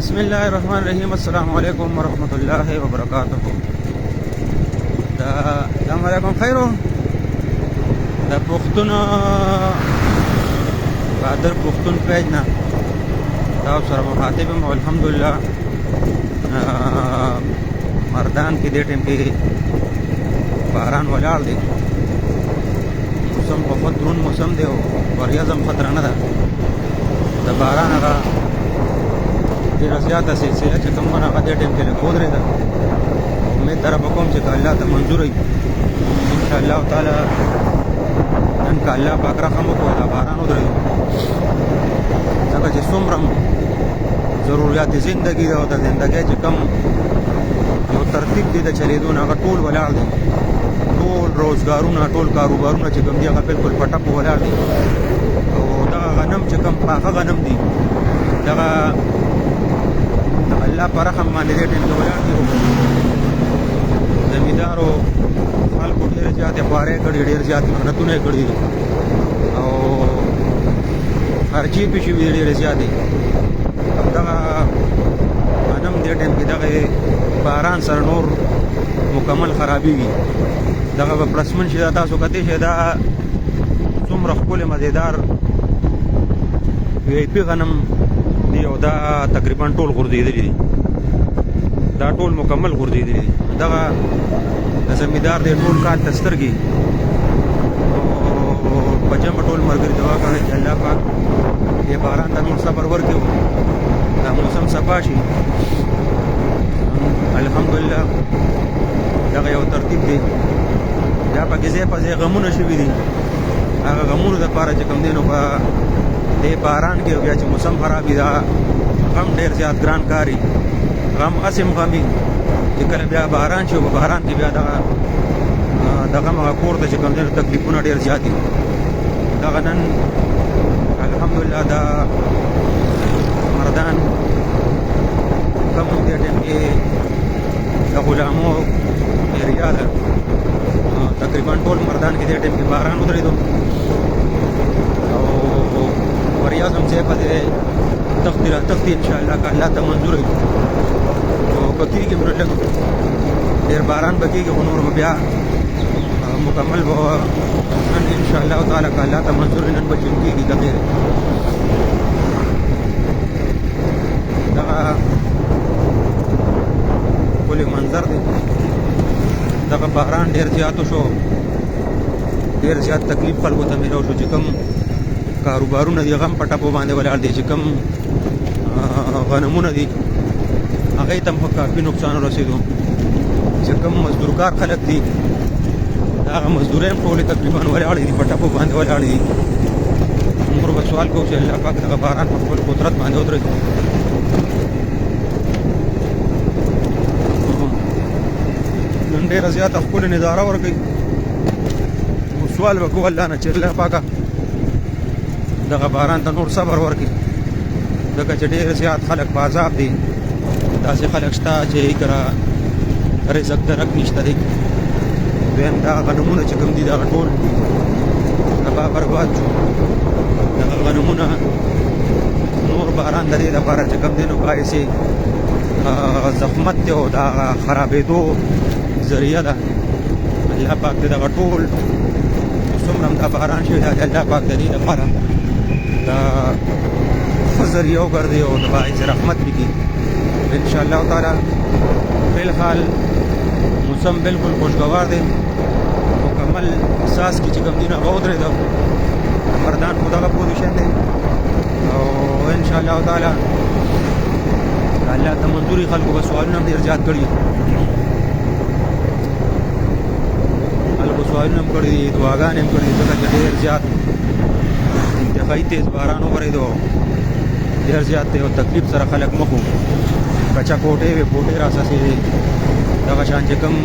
بسم الله الرحمن الرحیم. السلام علیکم ورحمۃ اللہ وبرکاتہ. السلام علیکم خیرو د پښتون بادر پښتون پیج نه تاسو سره مخاطب یم. الحمدلله مردان کې دې ټیم کې باران ولاړ دی. موسم په درون موسم دی او وریځم خطر نه ده. د باران هغه ډېره زیاته سلسله چې کوم هغه دې ټیم کې لږ ودرېده. امید در به کوم چې که الله ته منظور وي انشاءالله تعالی نن که الله پاک رحم وکړو دا باران ودرېدو ځکه چې څومره ضروریات زندګي ده او د زندګۍ چې کوم یو ترتیب دی د چلېدو نه هغه ټول ولاړ دی. ټول روزګارونه ټول کاروبارونه چې کوم دي هغه بالکل په ټپو ولاړ دي. او دغه غنم چې کوم پاخه غنم دي دغه الله پر رحم باندې دې ټیم کې ولاړ دي. زمیندارو خلکو ډېرې زیاتې خوارۍ کړي، ډېر زیات محنتونه یې کړي او خرچې پې شوي دي ډېرې زیاتې. همدغه غنم دې ټیم کې دغه باران سره نور مکمل خرابېږي. دغه به پړسمن شي. دا تاسو کتی شئ دا څومره ښکلی مزېدار وی آی پي غنم دی او دا تقریبا ټول غورځېدلي دي. دا ټول مکمل غورځېدلي دي. دغه د زمیندار دی ټول کال ته سترګې او په جمع ټول ملګري دعا کوي چې الله پاک دې باران ته نور صبر ورکړي، دا موسم صفا شي. الحمدلله دغه یو ترتیب دی. بیا پکې ځای په ځای غمونه شوي دي. هغه غمونو دپاره چې کوم دی نو په دې باران کې بیا چې موسم خراب وي دا غم ډېر زیات ګران کاري. غم هسې هم غم وي چې کله بیا باران شي او په باران کې بیا د غم هغه کور ته چې کوم دی نو تکلیفونه ډېر زیات دي. دغه نن الحمدلله دا مردان کوم دې ټیم کې د غلامو ایریا ده. تقریبا ټول مردان کې دې ټیم کې باران ودرېدو او وریځ هم ځای په ځای تختې را تختې انشاءالله که الله ته منظور وي. نو که کېږي نو لږ ډېر باران به کېږي خو نور به بیا مکمل به نن انشاءالله تعالی که الله ته منظور وي نن به چین کېږي که غیر دغه ښکلی منظر دی. دغه باران ډېر زیاتو شو، ډېر زیات تکلیف خلکو ته میلاو شو. چې کوم کاروبارونه دي هغه هم په ټپو باندې ولاړ دي. چې کوم غنمونه دي هغې ته هم ښه کافي نقصان ورسېدو. چې کوم مزدورکار خلک دي هغه مزدورۍ هم ټولې تقریبا ولاړې دي، په ټپو باندې ولاړې دي. موږ به سوال کوو چې الله پاک دغه باران په خپل قدرت باندې ودرېږي. نن ډېره زیاته ښکلې نظاره ورکوي. سوال به کوو الله نه چې الله پاکه دغه باران ته نور صبر ورکړي. ځکه چې ډېر زیات خلک په عذاب دي. داسې خلک شته چې کره رزق درک نشته دی. دویم دا غنمونه چې کوم دي دغه ټول تباه برباد شو. دغه غنمونه نور باران د دې لپاره چې کوم دی نو باعث زحمت دی او د خرابېدو ذریعه ده. الله پاک دې دغه ټول څومره هم دا باران شوي دا الله پاک د دې لپاره دا ښه ذریعه وګرځي او د باعث رحمت وکړي انشاءالله تعالی. فلحال موسم بالکل خوشګوار دی. مکمل احساس کې چې کوم دي نو هغه ودرېده. مردان خو دغه پوزیشن دی او انشاءالله تعالی الله ته منظوري خلکو به سوالونه هم ډېر زیات کړي. خلکو سوالونه هم کړي دي، دعاګانې هم کړي دي. ځکه چې ډېر زیات انتهایي تیز باران وورېدو، ډېر زیات دی او تکلیف سره خلک مخ وو. کچه کوټې وې، کوټې را څڅېدې. دغه شان چې کوم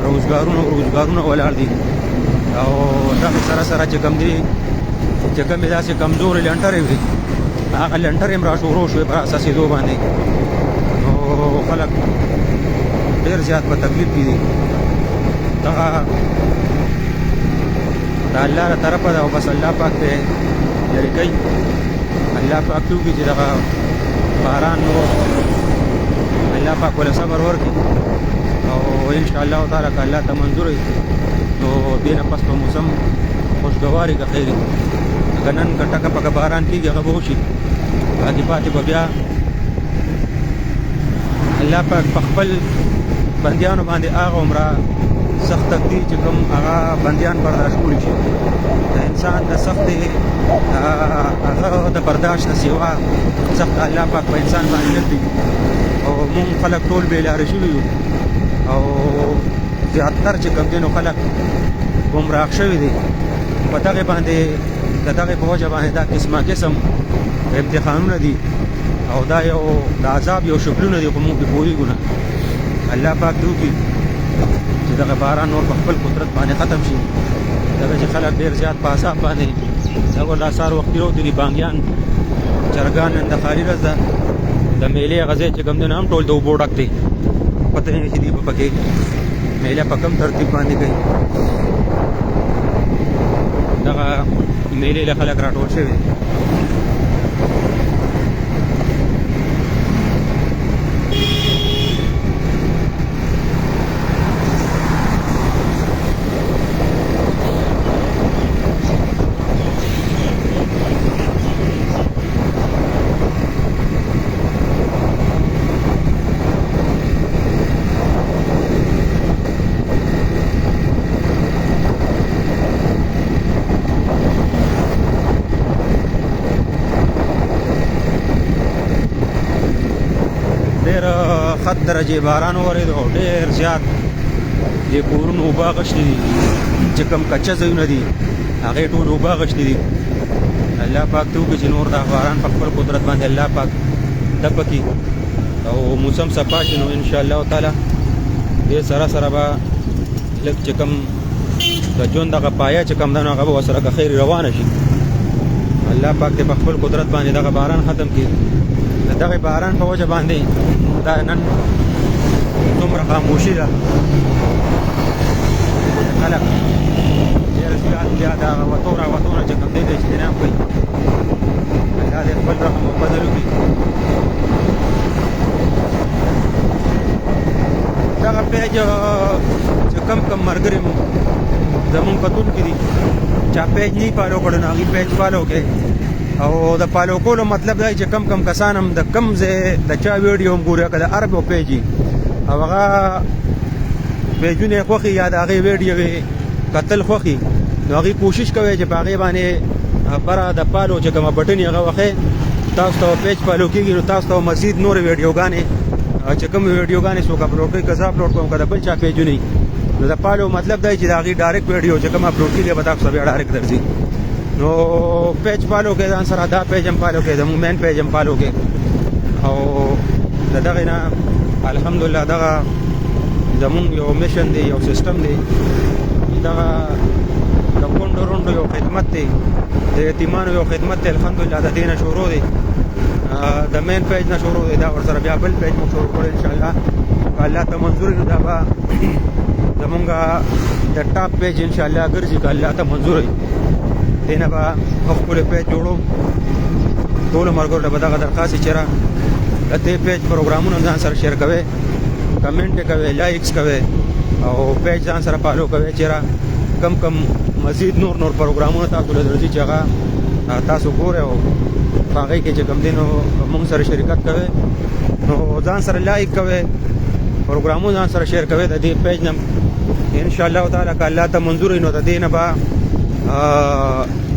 روزګارونه ولاړ دي او دغه سره سره چې کوم دي چې کومې داسې کمزورې لنټرې وي هغه لنټرې هم را شروع شوې په څڅېدو باندې. نو خلک ډېر زیات په تکلیف کې دي. دغه د الله له طرفه ده او بس الله پاک ته لرې کوي. الله پاک ته وکړي چې دغه باران نور الله پاک ول صبر ورکړي او ان شاء الله تعالی که الله ته منظور وي نو دې نه پس په موسم خوشګواري که خیر که نن که ټکه پکه باران کېږي هغه به وشي باقي پاتې به بیا الله پاک په خپل بندیانو باندې هغه عمره سخت تقدیر چې کوم هغه بندیان برداشت کولی شي د انسان د سختې هغه د برداشت نه سوا سخت الله پاک په انسان باندې نه کوي او مونږ خلک ټول بېلارې شوي یو او زیاتر چې کوم دی نو خلک ګمراه شوي دي په دغې باندې د دغې په وجه باندې دا قسمه قسم امتحانونه دي او دا یو د عذاب یو شکلونه دي خو مونږ پرې پوهېږو نه الله پاک دې وکړي چې دغه باران نور په خپل قدرت باندې ختم شي دغه چې خلک ډېر زیات په عذاب باندې دغه دا سهار وختي راوتلي بانګیان چرګان نن د خالي ورځ ده د میلې هغه ځای چې کوم دی نو هم ټول د اوبو ډک دی پته نه چې دوی به پکې میله په کوم ترتیب باندې کوي دغه میلې له خلک راټول شوي خط درجه باران ورېدو او ډېر زیات د کورونو اوبه غشتي دي چې کوم کچه ځایونه دي هغې ټول اوبه غشتي دي الله پاک ته وکړي چې نور دا باران په خپل قدرت باندې الله پاک دبه کړي او موسم صفا شي نو انشاءالله تعالی دې سره سره به لږ چې کوم د ژوند دغه پایه چې کوم ده نو هغه به ورسره که خیر روانه شي الله پاک دې په خپل قدرت باندې دغه باران ختم کړي د دغه باران په وجه باندې دا نن څومره خاموشي ده خلک ډېر زیات بیا د وتو راوتونه چې کوم دی د اجتناب کوي الله دې خپل رحم او فضل وکړي دغه پیج چې کم ملګري زمونږ په ټول کې دي چا پیج نه فالو کړی نو هغې پیج فالو کړئ او د فالو کولو مطلب دا چې کم کسان هم د کم ځای د چا ویډیو هم ګوري که د عرب یو پیج او هغه پیجونه یې خوښي یا د هغې ویډیو یې کتل خوښي نو هغې کوشش کوي چې په هغې باندې بره د فالو چې کومه بټن یې هغه وښی تاسو ته پیج فالو کېږي نو تاسو ته مزید نورې ویډیوګانې چې کوم ویډیوګانې څوک اپلوډ کوي که زه اپلوډ کوم که د بل چا پیجونه نو د فالو مطلب دا چې د هغې ډایرکټ ویډیو چې کوم اپلوډ کېږي به تاسو ته بیا ډایرکټ درځي نو پیج فالو کې ځان سره دا پیج هم فالو کې زموږ مین پیج هم فالو کې او د دغې نه الحمدلله دغه زموږ یو میشن دی یو سیسټم دی دغه د کونډو رونډو یو خدمت دی د یتیمانو یو خدمت دی الحمدلله د دې نه شروع دی د مین پیج نه شروع دی دا ورسره بیا بل پیج مو شروع کړی انشاءالله که الله ته منظور وي نو دا به زمونږ د ټاپ پیج انشاءالله ګرځي که الله ته منظور وي دې نه به خپل پیج جوړو ټولو ملګرو ته به دغه درخواست چې را د دې پیج پروګرامونه ځان سره شیر کوئ کمنټ کوئ لایکس کوئ او پیج ځان سره فالو کوئ چې را کم مزید نور پروګرامونه تاسو له درځي چې هغه تاسو ګورئ او په هغې کې چې کوم دی نو مونږ سره شرکت کوئ نو ځان سره لایک کوئ پروګرامونه ځان سره شیر کوئ د دې پیج نه انشاءالله تعالی که الله ته منظور وي نو د دې نه به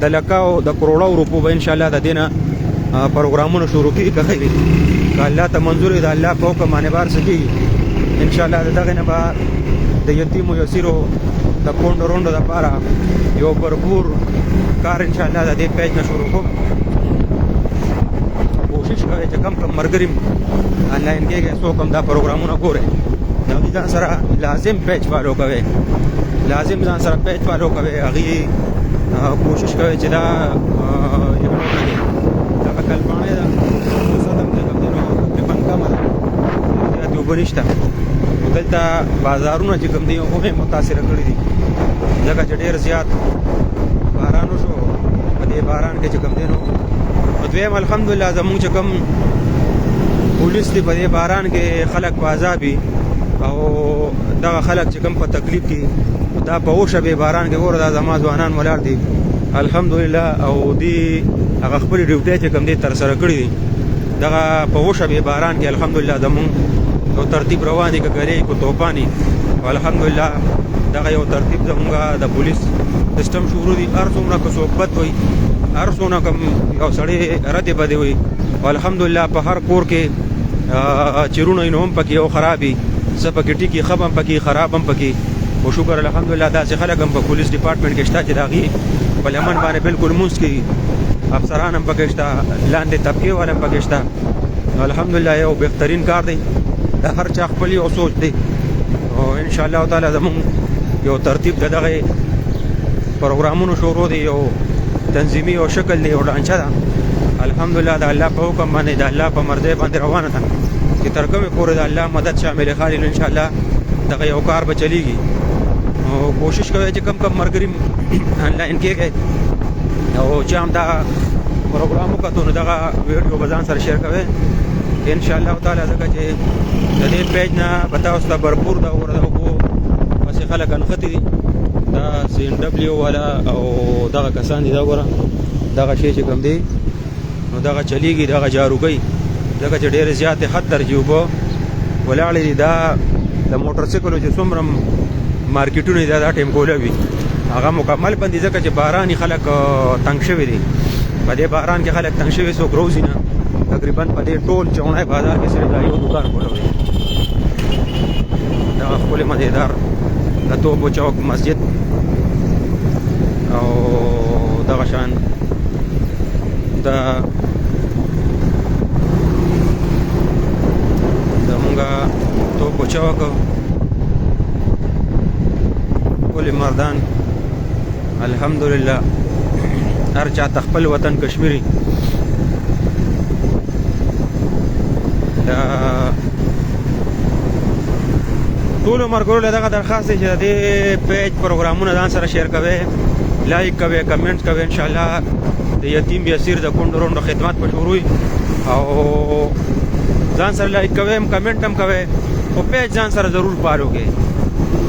د لکاو د کروڑو روپو به انشاءالله د دې نه پروګرامونه شروع کېږي که خیر که الله ته منظور وي د الله په حکم باندې بار څه کېږي انشاءالله د دغې نه به د یتیمو یسیرو د کونډو رونډو دپاره یو برپور کار انشاءالله د دې پیج نه شروع کوم کوشش کوئ چې کم ملګري آنلاین کېږي څوک هم دا پروګرامونه ګورئ د هغې ځان سره لازم پیج فالو کوئ لازم ځان سره پیج فالو کوئ هغې کوشش کوئ چې دا یو نوټه کې دغه کلپاڼې ده فرصت هم د کوم دی نو تقریبا کمه ده زیاتې اوبه نشته نو دلته بازارونه چې کوم دي هغوی متاثره کړي دي ځکه چې ډېر زیات باران وشو په دې باران کې چې کوم دی نو دویم الحمدلله زمونږ چې کوم پولیس دی په دې باران کې خلک په عذابي او دغه خلک چې کوم په تکلیف کې دا په اوشه به باران کې ور دا زما ځوانان ولاړ دي الحمدلله او دی هغه خپل ډیوټي چې کوم دي تر سره کړی دي دغه په اوشه به باران کې الحمدلله زمون یو ترتیب روان دي کګری کو توپانی الحمدلله دغه یو ترتیب زمونږه د پولیس سیستم شروع دي هر څومره کو صحبت وي هر څومره کوم یو سړی رد بده وي الحمدلله په هر کور کې چیرونه نوم پکې او خرابي سپکې ټیکی خبم پکې خرابم پکې او شکر الحمدلله دا چې خلک هم په پولیس ډپارټمنټ کې شته چې داغي په لمن باندې بالکل مونږ کې افسران هم پکې شته لاندې طبقه والا هم پکې شته الحمدلله یو بهترین کار دی دا هر چا خپل یو سوچ دی او ان شاء الله تعالی زمون یو ترتیب دغه پروګرامونو شروع دی یو تنظیمي او شکل دی او ډانچه ده الحمدلله د الله په حکم باندې د الله په مرضی باندې روانه ده چې تر کومه پورې د الله مدد شامل خالي ان شاء الله دغه یو کار به چلیږي او کوشش کوي چې کم کم مرګري آنلاین کېږي او چې هم دا پروګرام وکړو نو دغه ویډیو به ځان سره شیر کوي ان شاء الله تعالی ځکه چې د دې پیج نه پتا اوس ته भरपूर دا ورته وو پس خلک انختی دي دا سی ان دبليو والا او دغه کسان دي دا ګوره دغه شی چې کوم دی نو دغه چلیږي دغه جارو کوي دغه چې ډېر زیات حد درجه وبو ولاړې دا د موټر سایکل چې څومره مارکیټونه دا ټیم کولوي هغه مکمل بندي ځکه چې باراني خلک تنگ شوي دي په دې باران کې خلک تنگ شوي سو ګروزي نه تقریبا په دې ټول چونای بازار کې سره دا یو دکان کولوي دا خپل مزیدار د توپو چوک مسجد او دغه شان دا زمونږه توپو چوک ټول مردان الحمدلله هر چا خپل وطن کشمیری دا ټول مرګرو له دغه درخواست چې د پیج پروګرامونه ځان سره شیر کوي لایک کوي کمنټ کوي ان شاء الله د یتیم بیاسیر د کونډو خدمات په شروع او ځان سره لایک کوي کمنټ هم کوي او پیج ځان سره ضرور فالو کوي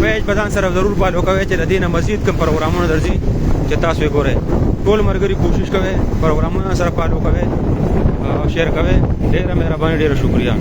پیج په ځان سره ضرور فالو کوي چې د دې نه مزید کوم پروګرامونه درځي چې تاسو یې ګورئ ټول مرګري کوشش کوي پروګرامونه سره فالو کوي او شیر کوي ډیره مهرباني ډیره شکریا